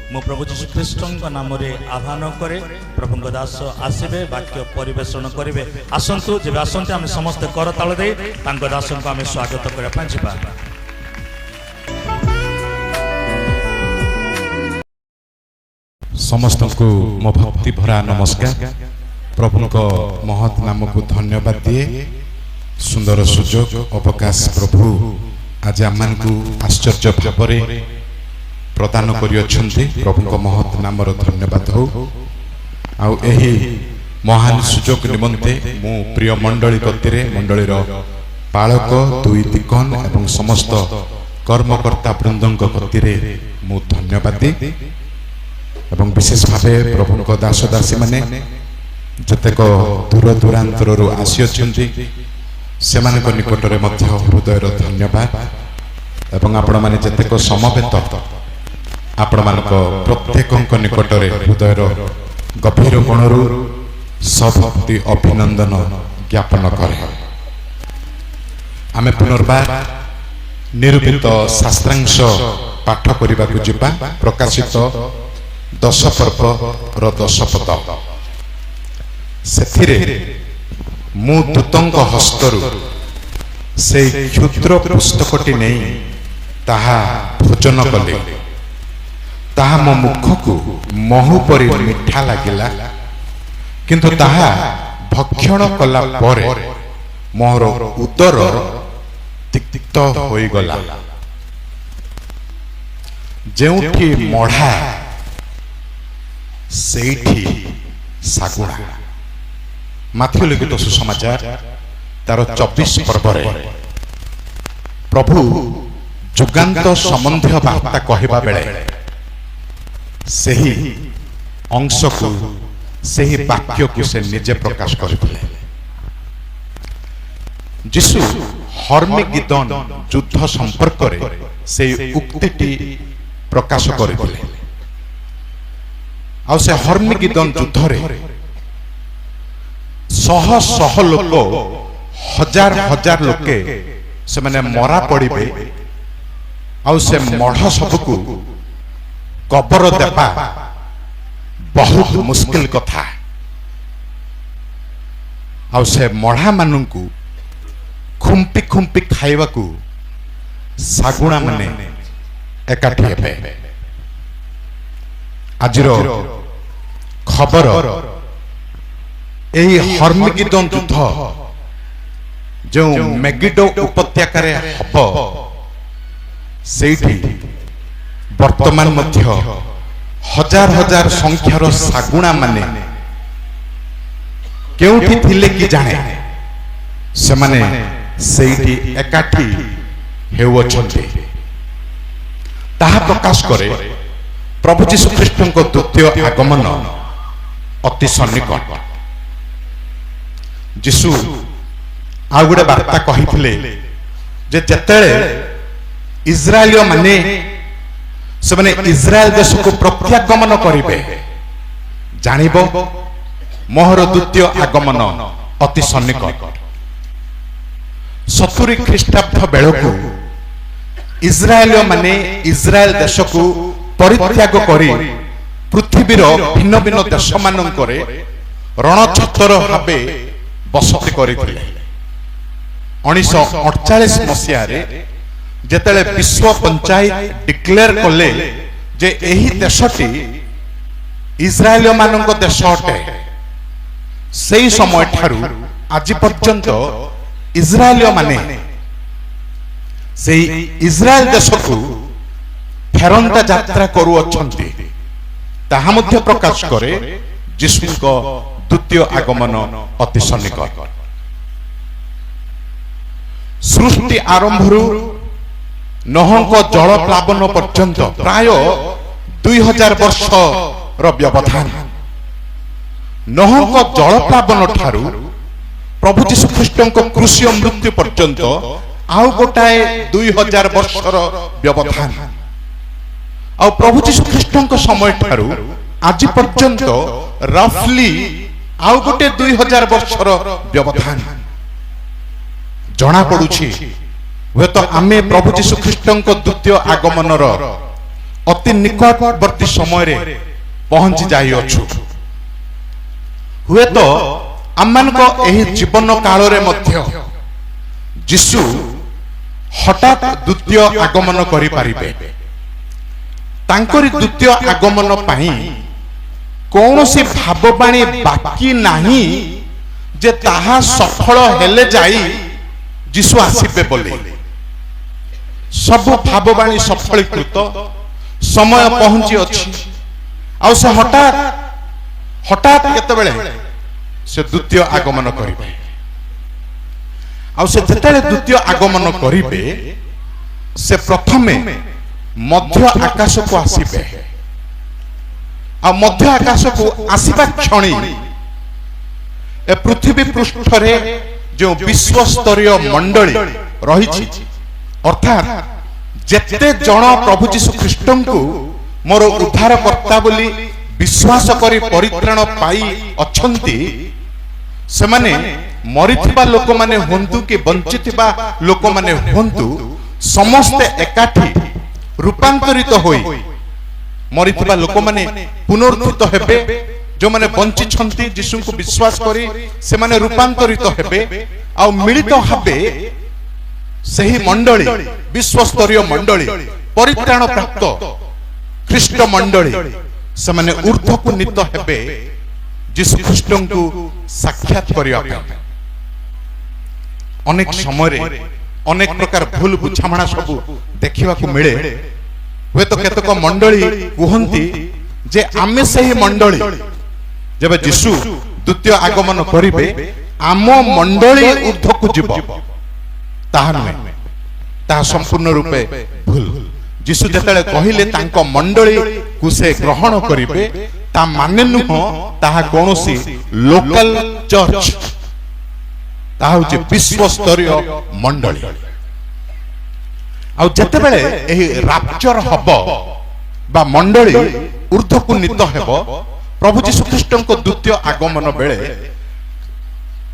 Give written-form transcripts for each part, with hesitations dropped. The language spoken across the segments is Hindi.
मु प्रभु जीशु ख्रीष्ट नाम आह्वान करे प्रभु दास आसबे वाक्य परिवेषण करेंगे। आसतु जब आसते आम समस्त करताल दे दास को आम स्वागत करवा। समस्त को मो भक्ति भरा नमस्कार। प्रभु को महत नाम को धन्यवाद दिए सुंदर सुजोग अवकाश प्रभु आज आम को आश्चर्य भाव प्रदान करियछन्ति। प्रभु को महत नाम धन्यवाद हो। आउ एही महान सुजोग निमंते मु प्रिय मंडली गतिरे मंडलीर पालक दुई दिकन एवं समस्त कर्मकर्ता वृंदक गतिरे मु धन्यवाद दी एवं विशेष भावे प्रभु को दास दासी माने जतेक दूर दूरांतर आसी अछन्ति सेमानक निकटरे मध्य हृदयर धन्यवाद एवं आपण माने जतेक समवेत आपण मानक प्रत्येक निकटरे हृदयर गभीर कोणरू सभक्ति अभिनंदन ज्ञापन करे। आमे पुनर्बार निरूपित शास्त्रांश पाठ करने को जिबा। प्रकाशित 10 पर्व 10 पद सेथिरे मु दूतंक हस्तरू से क्षुद्र पुस्तकटी नहीं ताहा भोजन कले। ताहा मो मुख को महु परि मिठा लागिला किंतु ताहा भक्षण कला परे मोर उदर तिक्त होई गला। जेउठी मढ़ा सेठी सागुणा। माथ्यू लिखित सुसमाचार तार 24 पर्व प्रभु जुगांत संबंधी वार्ता कहवा बेले सही अंश को सही वाक्य को से निजे प्रकाश करथिले। यीशु हर्मिगिदन युद्ध संपर्क रे से उक्तिटी प्रकाश करथिले। आ से हर्मिगिदन युद्ध रे शह शह लोक हजार हजार लोके से माने मरा पड़िबे। आ से मढ़ सबको कबर देबा बहुत मुश्किल कथा। आ से मढ़ा मानू खुंपी खुंपी खाइबा को सागुणा माने एकाठी हेबे। आजिरो खबर एही हर्मिगिदन युद्ध जो मेगिडो उपत्यका रे हबो सेठी वर्तमान मध्य हजार हजार संख्यार सागुणा माने केउठी थिले कि जाने से माने सेठी एकाठी हेउछन्ति। ताहा प्रकाश करे प्रभु जीशु ख्रीष्ट को द्वितीय आगमन अति सन्निकट। जीशु आ गुडे वार्ता कहिथिले जे जतेले इस्राएलियो माने से माने इस्राएल देश को प्रत्यागमन करिवे जानिबो मोहर द्वितीय आगमन अति सन्निकट। 70 ख्रीष्टाब्द बेलकू इस्राएलियो माने इस्राएल देश को परित्याग करी पृथ्वीर भिन्न भिन्न देश मानकरे रणछत्र भावे बसति करिथिले। 1948 मसीहा रे जेतेले विश्व पंचायत डिक्लेयर कले जे एही देशटी इस्राएलियो मानक देश अटे सेही समय ठारू आज पर्यंत इस्राएलियो माने सेही इस्राएल देश को फेरंता यात्रा करू अछंती। ताहा मध्य प्रकाश करे यीशुको द्वितीय आगमन अति सन्निकट। सृष्टि आरंभरू नोहक जल प्लावन पर्यंत प्राय 2000 वर्ष व्यवधान। नोहक जल प्लावन ठारू प्रभु जीशु ख्रीष्ट क्रूसीय मृत्यु पर्यंत आउ गोटाए 2000 वर्षर व्यवधान। आ प्रभु जीशु ख्रीष्ट समय ठारू आज पर्यंत रफली आउ गोटे 2000 वर्षर व्यवधान। जना पड़ुछि हुए तो आमे प्रभु जीशु ख्रीष्ट द्वितीय आगमनर ଅତି ନିକଟବର୍ତ୍ତୀ ସମୟରେ ପହଞ୍ଚି ଯାଇଅଛୁ। ହୁଏତ ଆମମାନଙ୍କ ଏହି ଜୀବନ କାଳରେ ମଧ୍ୟ ଯୀଶୁ ହଠାତ୍ ଦ୍ୱିତୀୟ ଆଗମନ କରିପାରିବେ। ତାଙ୍କରି ଦ୍ୱିତୀୟ ଆଗମନ ପାଇଁ କୌଣସି ଭାବବାଣୀ ବାକି ନାହିଁ ଯେ ତାହା ସଫଳ ହେଲେ ଯାଇ ଯୀଶୁ ଆସିବେ ବୋଲି। ସବୁ ଭାବବାଣୀ ସଫଳୀକୃତ, ସମୟ ପହଞ୍ଚି ଅଛି। ଆଉ ସେ ହଠାତ୍ କେତେବେଳେ ସେ ଦ୍ୱିତୀୟ ଆଗମନ କରିବେ। ଆଉ ସେ ଯେତେବେଳେ ଦ୍ୱିତୀୟ ଆଗମନ କରିବେ, ସେ ପ୍ରଥମେ ମଧ୍ୟ ଆକାଶକୁ ଆସିବେ। ଆଉ ମଧ୍ୟ ଆକାଶକୁ ଆସିବା କ୍ଷଣି ଏ ପୃଥିବୀ ପୃଷ୍ଠରେ ଯେଉଁ ବିଶ୍ୱସ୍ତରୀୟ ମଣ୍ଡଳୀ ରହିଛି, ଅର୍ଥାତ୍ ଯେତେ ଜଣ ପ୍ରଭୁ ଯୀଶୁ ଖ୍ରୀଷ୍ଟଙ୍କୁ ମୋର ଉଦ୍ଧାରକର୍ତ୍ତା ବୋଲି ବିଶ୍ୱାସ କରି ପରିତ୍ରାଣ ପାଇ ଅଛନ୍ତି, ସେମାନେ ମରିଥିବା ଲୋକମାନେ ହୁଅନ୍ତୁ କି ବଞ୍ଚିଥିବା ଲୋକମାନେ ହୁଅନ୍ତୁ, ସମସ୍ତେ ଏକାଠି ରୂପାନ୍ତରିତ ହୋଇ ମରିଥିବା ଲୋକମାନେ ପୁନରୁତ୍ଥିତ ହେବେ। ଯେଉଁମାନେ ବଞ୍ଚିଛନ୍ତି ଯୀଶୁଙ୍କୁ ବିଶ୍ୱାସ କରି ସେମାନେ ରୂପାନ୍ତରିତ ହେବେ। ଆଉ ମିଳିତ ଭାବେ ସେହି ମଣ୍ଡଳୀ, ବିଶ୍ୱସ୍ତରୀୟ ମଣ୍ଡଳୀ, ପରିତ୍ରାଣ ପ୍ରାପ୍ତ ଖ୍ରୀଷ୍ଟ ମଣ୍ଡଳୀ, ସେମାନେ ଊର୍ଦ୍ଧ୍ୱକୁ ନୀତ ହେବେ ଯୀଶୁ ଖ୍ରୀଷ୍ଟଙ୍କୁ ସାକ୍ଷାତ କରିବା ପାଇଁ। ଅନେକ ସମୟରେ ଅନେକ ପ୍ରକାର ଭୁଲ ବୁଝାମଣା ସବୁ ଦେଖିବାକୁ ମିଳେ। ହୁଏତ କେତେକ ମଣ୍ଡଳୀ କୁହନ୍ତି ଯେ ଆମେ ସେହି ମଣ୍ଡଳୀ, ଯେବେ ଯୀଶୁ ଦ୍ୱିତୀୟ ଆଗମନ କରିବେ ଆମ ମଣ୍ଡଳୀ ଊର୍ଦ୍ଧ୍ୱକୁ ଯିବ। ତାହା ନୁହେଁ, ତାହା ସମ୍ପୂର୍ଣ୍ଣ ରୂପେ ଭୁଲ। ଯୀଶୁ ଯେତେବେଳେ କହିଲେ ତାଙ୍କ ମଣ୍ଡଳୀକୁ ସେ ଗ୍ରହଣ କରିବେ, ତା ମାନେ ନୁହଁ ତାହା କୌଣସି ଲୋକାଲ ଚର୍ଚ୍ଚ, ତାହା ହେଉଛି ବିଶ୍ୱସ୍ତରୀୟ ମଣ୍ଡଳୀ। ଆଉ ଯେତେବେଳେ ଏହି ରାପ୍ଚର ହବ ବା ମଣ୍ଡଳୀ ଊର୍ଦ୍ଧ୍ୱକୁ ନୀତ ହେବ ପ୍ରଭୁ ଯୀଶୁ ଖ୍ରୀଷ୍ଟଙ୍କ ଦ୍ୱିତୀୟ ଆଗମନ ବେଳେ,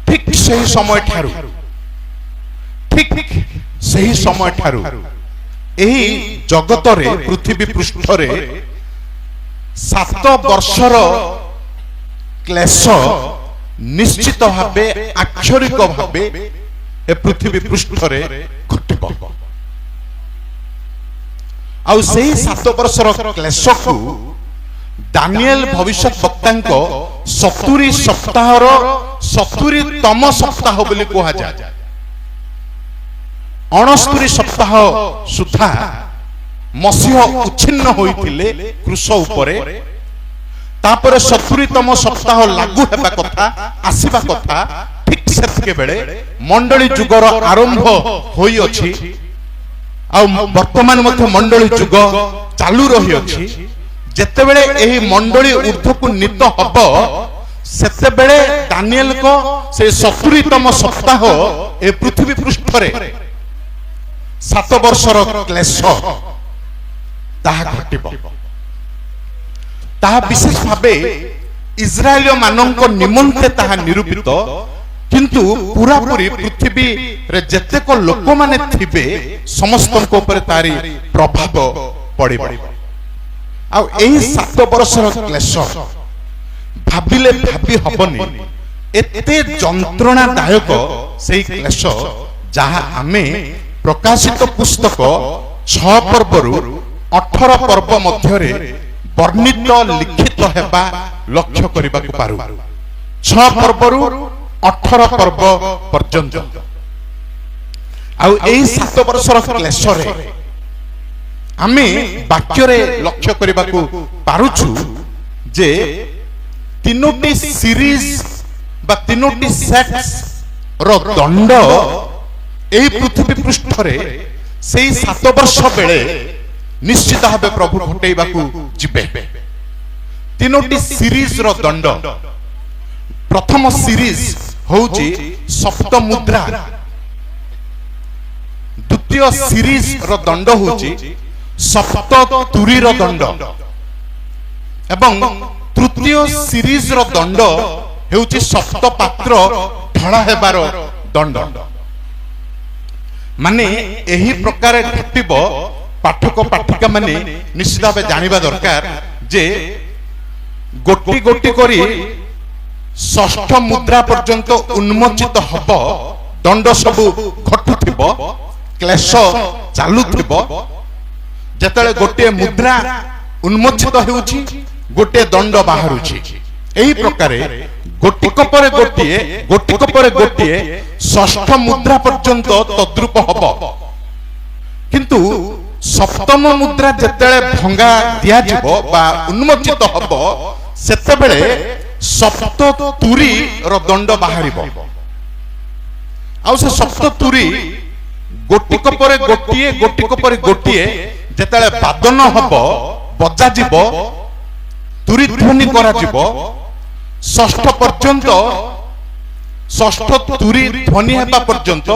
ଠିକ୍ ସେହି ସମୟଠାରୁ ଏହି ଜଗତରେ, ପୃଥିବୀ ପୃଷ୍ଠରେ 7 ବର୍ଷର କ୍ଲେଶ ନିଶ୍ଚିତ ଭାବେ, ଆକ୍ଷରିକ ଭାବେ ଏ ପୃଥିବୀ ପୃଷ୍ଠରେ ଘଟିବ। ଆଉ ସେହି 7 ବର୍ଷର କ୍ଲେଶକୁ ଦାନିଏଲ ଭବିଷ୍ୟତ ବକ୍ତାଙ୍କ 70 ସପ୍ତାହର 70ତମ ସପ୍ତାହ ବୋଲି କୁହାଯାଏ। 69 ସପ୍ତାହ ସୁଦ୍ଧା ମସିହ ଉଚ୍ଛିନ୍ନ ହୋଇଥିଲେ କ୍ରୁଶ ଉପରେ। ତାପରେ 70ତମ ସପ୍ତାହ ଲାଗୁ ହେବା କଥା, ଆସିବା କଥା। ଠିକ୍ ସେତିକିବେଳେ ମଣ୍ଡଳୀ ଯୁଗର ଆରମ୍ଭ ହୋଇଅଛି। ଆଉ ବର୍ତ୍ତମାନ ମଧ୍ୟ ମଣ୍ଡଳୀ ଯୁଗ ଚାଲୁ ରହିଅଛି। ଯେତେବେଳେ ଏହି ମଣ୍ଡଳୀ ଊର୍ଦ୍ଧ୍ୱକୁ ନୀତ ହବ, ସେତେବେଳେ ଦାନିଏଲଙ୍କ ସେ 70ତମ ସପ୍ତାହ ଏ ପୃଥିବୀ ପୃଷ୍ଠରେ 7 ବର୍ଷର କ୍ଲେଶ ତାହା ଘଟିବ। ତାହା ବିଶେଷ ଭାବେ ଇସ୍ରାଏଲ ମାନଙ୍କ ନିମନ୍ତେ ତାହା ନିରୂପିତ, କିନ୍ତୁ ପୁରାପୁରି ପୃଥିବୀରେ ଯେତେକ ଲୋକମାନେ ଥିବେ ସମସ୍ତଙ୍କ ଉପରେ ତାରି ପ୍ରଭାବ ପଡ଼ିବ। ଆଉ ଏହି 7 ବର୍ଷର କ୍ଲେଶ ଭାବିଲେ ଭାବି ହବନି, ଏତେ ଯନ୍ତ୍ରଣାଦାୟକ ସେହି କ୍ଲେଶ, ଯାହା ଆମେ ପ୍ରକାଶିତ ପୁସ୍ତକ 6 ପର୍ବରୁ 18 ପର୍ବ ମଧ୍ୟରେ ବର୍ଣ୍ଣିତ ଲିଖିତ ହେବା ଲକ୍ଷ୍ୟ କରିବାକୁ ପାରୁ। 6 ପର୍ବରୁ 18 ପର୍ବ ପର୍ଯ୍ୟନ୍ତ। ଆଉ ଏହି 7 ବର୍ଷର କ୍ଲେଶରେ ଆମେ ବାକ୍ୟରେ ଲକ୍ଷ୍ୟ କରିବାକୁ ପାରୁଛୁ ଯେ 3ଟି ସିରିଜ ବା 3ଟି ସେଟ୍ସ ର ଦଣ୍ଡ ଏହି ପୃଥିବୀ ପୃଷ୍ଠରେ ସେଇ 7 ବର୍ଷ ବେଳେ ନିଶ୍ଚିତ ଭାବେ ପ୍ରଭୁ ଘଟେଇବାକୁ ଯିବେ। 3ଟି ସିରିଜ ର ଦଣ୍ଡ। ପ୍ରଥମ ସିରିଜ ହେଉଛି ସପ୍ତ ମୁଦ୍ରା। ଦ୍ୱିତୀୟ ସିରିଜ ର ଦଣ୍ଡ ହେଉଛି ସପ୍ତ ତୁରୀର ଦଣ୍ଡ, ଏବଂ ତୃତୀୟ ସିରିଜ ର ଦଣ୍ଡ ହେଉଛି ସପ୍ତ ପାତ୍ର ଢଳା ହେବାର ଦଣ୍ଡ। ମାନେ ଏହି ପ୍ରକାର ଘଟିବ ପାଠକ ପାଠିକା ମାନେ ନିଶ୍ଚିତ ଭାବେ ଜାଣିବା ଦରକାର ଯେ ଗୋଟି ଗୋଟି କରି ଷଷ୍ଠ ମୁଦ୍ରା ପର୍ଯ୍ୟନ୍ତ ଉନ୍ମୋଚିତ ହବ, ଦଣ୍ଡ ସବୁ ଘଟୁଥିବ, କ୍ଲେଶ ଚାଲୁଥିବ। ଯେତେବେଳେ ଗୋଟିଏ ମୁଦ୍ରା ଉନ୍ମୋଚିତ ହେଉଛି, ଗୋଟିଏ ଦଣ୍ଡ ବାହାରୁଛି। ଏହି ପ୍ରକାରେ ଗୋଟିକ ପରେ ଗୋଟିଏ ଗୋଟିକ ପରେ ଗୋଟିଏ ଷଷ୍ଠ ମୁଦ୍ରା ପର୍ଯ୍ୟନ୍ତ ତଦ୍ରୂପ ହବ। କିନ୍ତୁ ସପ୍ତମ ମୁଦ୍ରା ଯେତେବେଳେ ଭଙ୍ଗା ଦିଆଯିବ ବା ଉନ୍ମୋଚିତ ହବ, ସେତେବେଳେ ସପ୍ତତୁରୀ ର ଦଣ୍ଡ ବାହାରିବ। ଆଉ ସେ ସପ୍ତତୁରୀ ଗୋଟିକ ପରେ ଗୋଟିଏ ଗୋଟିକ ପରେ ଗୋଟିଏ ଯେତେବେଳେ ବାଦନ ହବ, ବଜାଯିବ, ତୁରୀ ଧ୍ୱନି କରାଯିବ, ଷଷ୍ଠ ପର୍ଯ୍ୟନ୍ତ, ଷଷ୍ଠ ତୁରୀ ଧ୍ୱନି ହେବା ପର୍ଯ୍ୟନ୍ତ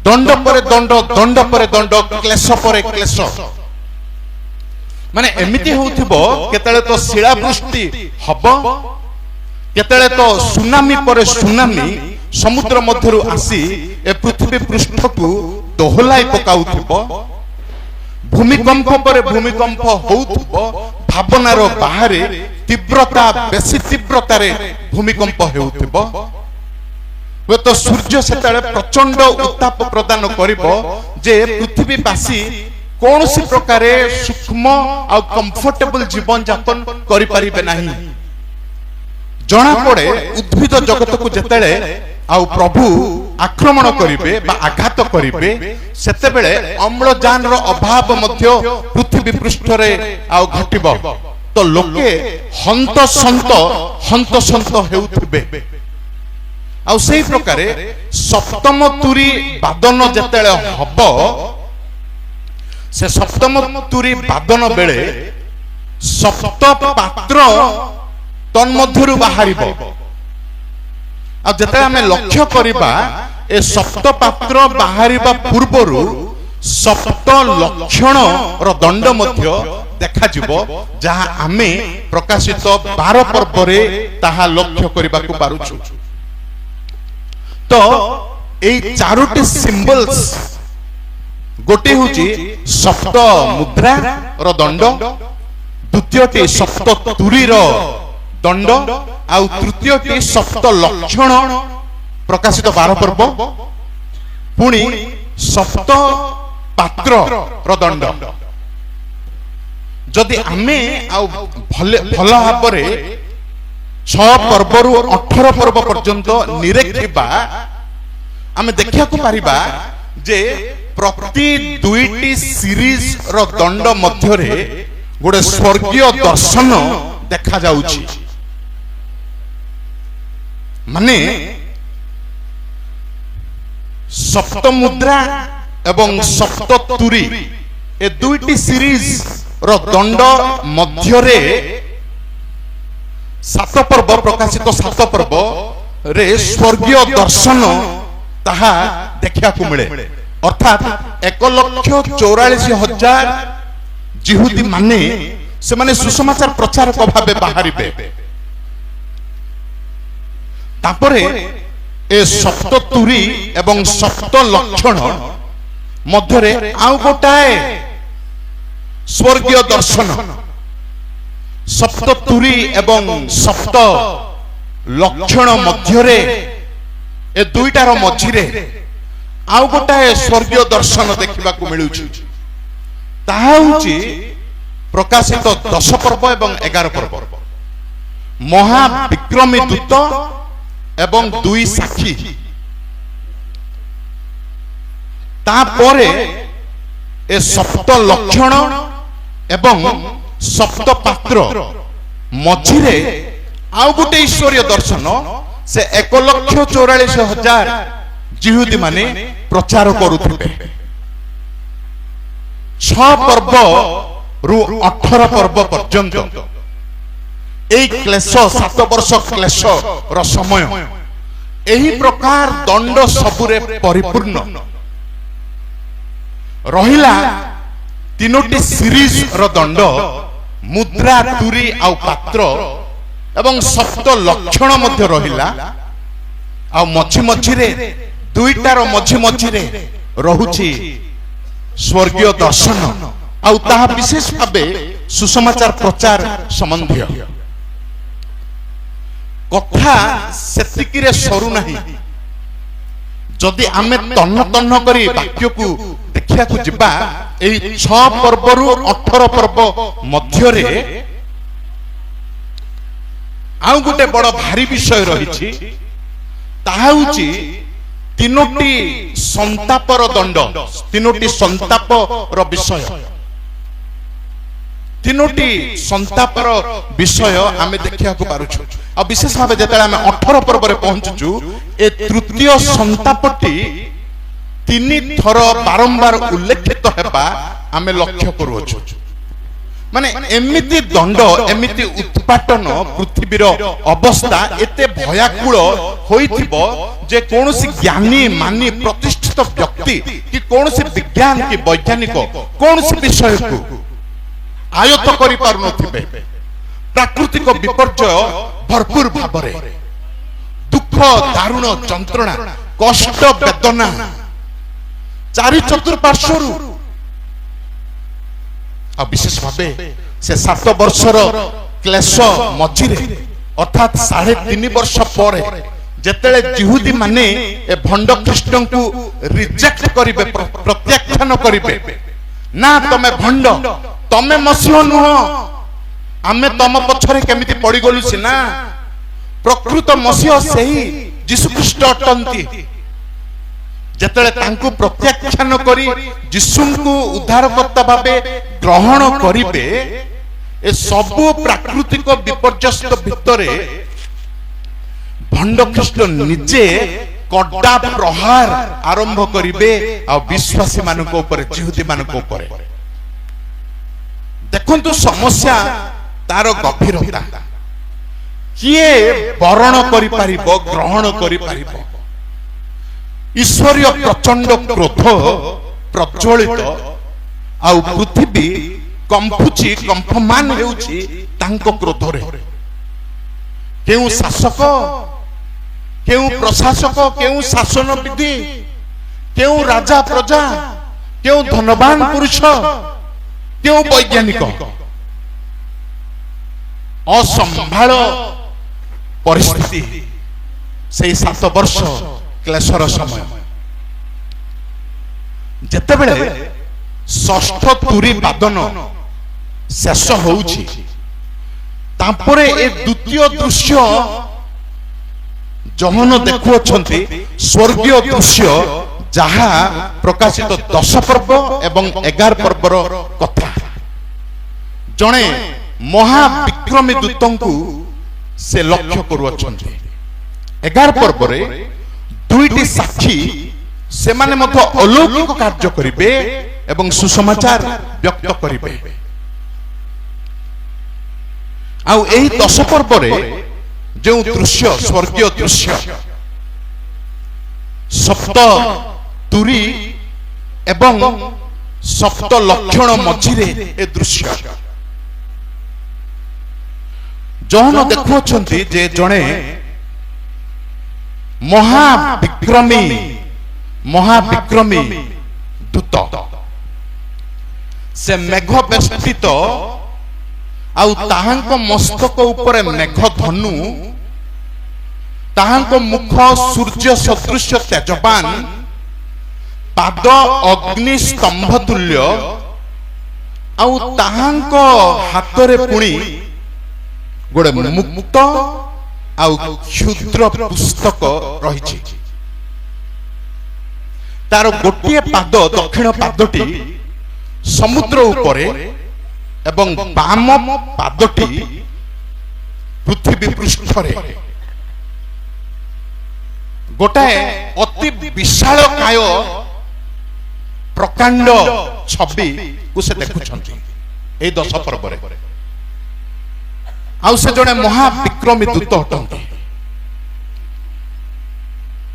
ଦଣ୍ଡ ପରେ ଦଣ୍ଡ, ଦଣ୍ଡ ପରେ ଦଣ୍ଡ, କ୍ଲେଶ ପରେ କ୍ଲେଶ। ମାନେ ଏମିତି ହେଉଥିବ, କେତେବେଳେ ତ ଶିଳାବୃଷ୍ଟି ହବ, କେତେବେଳେ ତ ସୁନାମି ପରେ ସୁନାମି ସମୁଦ୍ର ମଧ୍ୟରୁ ଆସି ଏ ପୃଥିବୀ ପୃଷ୍ଠକୁ ଦୋହଲାଇ ପକାଉଥିବ, ଭୂମିକମ୍ପ ପରେ ଭୂମିକମ୍ପ ହଉଥିବ, ଭାବନାର ବାହାରେ ତୀବ୍ରତା, ବେଶୀ ତୀବ୍ରତାରେ ଭୂମିକମ୍ପ ହେଉଥିବ। ହୁଏତ ସୂର୍ଯ୍ୟ ସେତେବେଳେ ପ୍ରଚଣ୍ଡ ଉତ୍ତାପ ପ୍ରଦାନ କରିବ ଯେ ପୃଥିବୀବାସୀ କୌଣସି ପ୍ରକାରେ ସୂକ୍ଷ୍ମ ଆଉ କମ୍ଫର୍ଟେବଲ ଜୀବନ ଯାପନ କରିପାରିବେ ନାହିଁ। ଜଣା ପଡେ ଉଦ୍ଭିଦ ଜଗତକୁ ଯେତେବେଳେ ଆଉ ପ୍ରଭୁ ଆକ୍ରମଣ କରିବେ ବା ଆଘାତ କରିବେ, ସେତେବେଳେ ଅମ୍ଳଜାନର ଅଭାବ ମଧ୍ୟ ପୃଥିବୀ ପୃଷ୍ଠରେ ଆଉ ଘଟିବ। ତ ଲୋକେ ହନ୍ତସନ୍ତ ହେଉଥିବେ। ଆଉ ସେଇ ପ୍ରକାରେ ସପ୍ତମ ତୁରୀ ବାଦନ ଯେତେବେଳେ ହବ, ସେ ସପ୍ତମ ତୁରୀ ବାଦନ ବେଳେ ସପ୍ତ ପାତ୍ର ତନ୍ମଧ୍ୟରୁ ବାହାରିବ। ଆଉ ଯେତେବେଳେ ଆମେ ଲକ୍ଷ୍ୟ କରିବା, ଏ ସପ୍ତ ପାତ୍ର ବାହାରିବା ପୂର୍ବରୁ ସପ୍ତ ଲକ୍ଷଣ ର ଦଣ୍ଡ ମଧ୍ୟ ଦେଖାଯିବ, ଯାହା ଆମେ ପ୍ରକାଶିତ 12 ପର୍ବରେ ତାହା ଲକ୍ଷ୍ୟ କରିବାକୁ ପାରୁଛୁ। ତ ଏଇ ଚାରୋଟି ସିମ୍ବଲସ, ଗୋଟିଏ ହେଉଛି ସପ୍ତ ମୁଦ୍ରା ର ଦଣ୍ଡ, ଦ୍ୱିତୀୟଟି ସପ୍ତ ତୁରୀର ଦଣ୍ଡ, ଆଉ ତୃତୀୟଟି ସପ୍ତ ଲକ୍ଷଣ ପ୍ରକାଶିତ 12 ପର୍ବ, ପୁଣି ସପ୍ତ ପାତ୍ର ର ଦଣ୍ଡ। ଯଦି ଆମେ ଆଉ ଭଲ ଭାବରେ 6 ପର୍ବରୁ 18 ପର୍ବ ପର୍ଯ୍ୟନ୍ତ ନିରେଖିବା, ଆମେ ଦେଖିବାକୁ ପାରିବା ଯେ ପ୍ରତି 2ଟି ସିରିଜ ର ଦଣ୍ଡ ମଧ୍ୟରେ ଗୋଟେ ସ୍ୱର୍ଗୀୟ ଦର୍ଶନ ଦେଖାଯାଉଛି। ମାନେ ସପ୍ତ ମୁଦ୍ରା ଏବଂ ସପ୍ତ ତୁରୀ, ଏ 2ଟି ସିରିଜ ର ଦଣ୍ଡ ମଧ୍ୟରେ 7 ପର୍ବ ପ୍ରକାଶିତ 7 ପର୍ବ ରେ ସ୍ୱର୍ଗୀୟ ଦର୍ଶନ ତାହା ଦେଖିବାକୁ ମିଳେ। ଅର୍ଥାତ୍ 1,44,000 ଜିହୁଦୀ ମାନେ ସେମାନେ ସୁସମାଚାର ପ୍ରଚାରକ ଭାବେ ବାହାରିବେ। ତାପରେ ଏ ସପ୍ତ ତୁରୀ ଏବଂ ସପ୍ତ ଲକ୍ଷଣ ମଧ୍ୟରେ ଆଉ ଗୋଟାଏ ସ୍ୱର୍ଗୀୟ ଦର୍ଶନ। ସପ୍ତ ତୁରୀ ଏବଂ ସପ୍ତ ଲକ୍ଷଣ ମଧ୍ୟରେ, ଏ ଦୁଇଟାର ମଝିରେ ଆଉ ଗୋଟାଏ ସ୍ୱର୍ଗୀୟ ଦର୍ଶନ ଦେଖିବାକୁ ମିଳୁଛି। ତାହା ହେଉଛି ପ୍ରକାଶିତ 10 ପର୍ବ ଏବଂ 11 ପର୍ବ। ମହାବିକ୍ରମୀ ଦୂତ ଏବଂ 2 ସାକ୍ଷୀ। ତାପରେ ଏ ସପ୍ତ ଲକ୍ଷଣ ଏବଂ ସପ୍ତ ପାତ୍ର ମଝିରେ ଆଉ ଗୋଟେ ଈଶ୍ୱରୀୟ ଦର୍ଶନ। ସେ 1,44,000 ଜିହୁଦୀ ମାନେ ପ୍ରଚାର କରୁଥିବେ। 6 ପର୍ବ ରୁ 18 ପର୍ବ ପର୍ଯ୍ୟନ୍ତ এই ক্লেশ 7 ବର୍ଷ କ୍ଲେଶ ର ସମୟ, ଏହି ପ୍ରକାର ଦଣ୍ଡ ସବୁରେ ପରିପୂର୍ଣ୍ଣ ରହିଲା। 3ଟି ସିରିଜ ର ଦଣ୍ଡ, ମୁଦ୍ରା, ତୁରୀ ଆଉ ପାତ୍ର, ଏବଂ ସପ୍ତ ଲକ୍ଷଣ ମଧ୍ୟ ରହିଲା। ଆଉ ମଝି ମଝିରେ, ଦୁଇଟାର ମଝି ମଝିରେ ରହୁଛି स्वर्गीय दर्शन आउ ताहा विशेष भावे सुसमाचार प्रचार संबंधी कथा सेतिकिरे सरू नहीं जदि आमे तन्न तन्न करी वाक्य को देखिया को जिबा एई 6 पर्वरु 18 पर्व मध्यरे आउ गोटे बड़ भारी विषय रही ताहा होची तीनोटी संतापर दंड तीनोटी संतापर विषय तीनोटी संतापर विषय आमे देखिया को पारुछु आ विशेष भाव जेतले आमे 18 पर्व रे पहुंचुछु ए तृतीय संतापटी 3 थर बारंबार उल्लेखित हेबा आमे लक्ष्य करूछु माने एमिति दंड एमिति उत्पाटन पृथ्वीर अवस्था एते भयाकुल होइथिबो जे कोनोसी ज्ञानी मानी प्रतिष्ठित व्यक्ति कि कोनोसी विज्ञान कि वैज्ञानिक कोनोसी विषय को आयत्त करि पारु नथिबे प्राकृतिक विपर्यय भरपूर भाबरे दुख दारुण जंत्रणा कष्ट वेदना चारि चतुर्पार्श्वरु आ विशेष भावे से 7 वर्षर क्लेश मझिरे अर्थात 3.5 वर्ष पर जेतेले जिहुदी माने ए भंड कृष्ण को रिजेक्ट करिवे प्रत्याख्यान करिवे ना तमे भंड तमे मसीह नुह आमे तम पछरे केमिति पड़ी गलु सिना प्रकृत मसीह सेही यीशु ख्रीष्ट अटंती जेतेले तांकु प्रत्याख्यान करी यीशुଙ୍କୁ उद्धारकर्ता भाबे ग्रहण करिवे ए सबु प्राकृतिक विपर्यस्त भितरे भंड कृष्ण निजे कड्डा प्रहार आरंभ करिवे आ विश्वासी मानक ऊपर जिहुदी मानक ऊपर देखंतु समस्या तार गभीरता किए वरण करि पारिबो ग्रहण करि पारिबो ईश्वरीय प्रचंड क्रोध प्रज्वलित आउ पृथ्वी कंपुची कंपमान हेउची तांको क्रोध रे केउ शासक केउ प्रशासक केउ शासन विधि केउ राजा प्रजा केउ धनवान पुरुष केउ वैज्ञानिक असंभाळ परिस्थिति से 7 वर्ष क्लेशर समय जेतेबेले षष्ठ तुरी वादन शेष होउछि तापरे ए द्वितीय दृश्य जहन देखुअछंती स्वर्गीय दृश्य जहा प्रकाशित 10 पर्व एवं 11 पर्वर कथा जणे महाविक्रमी दूतंकु से लक्ष्य करूअछंती 11 पर्वरे दुईटी साक्षी से माने मध्य अलौकिक कार्य करिवे एवं सुसमाचार व्यक्त करिवे आउ एही 10 पर्वरे जो दृश्य स्वर्गीय दृश्य सप्त तुरी एवं सप्त लक्षण मझिरे ए दृश्य जहन देखुछंती जे जणे महाविक्रमी दूत से मेघ बेष्टित आउ ताहांक मस्तक ऊपर मेघ धनु ताहांक मुख सूर्य सदृश तेजवान पाद अग्नि स्तंभ तुल्य आउ ताहांक हातरे पुणी गोटे मुक्त आउ क्षुद्र पुस्तक रही तार गोटे पाद दक्षिण पादटी समुद्र उपरे एवं बाम पादटी पृथ्वी पृष्ठरे गोटाए अति विशाल काय प्रकांड छवि को से देखुछंती ए 10 पर्वरे आउ से जने महाविक्रमी दूत हटंती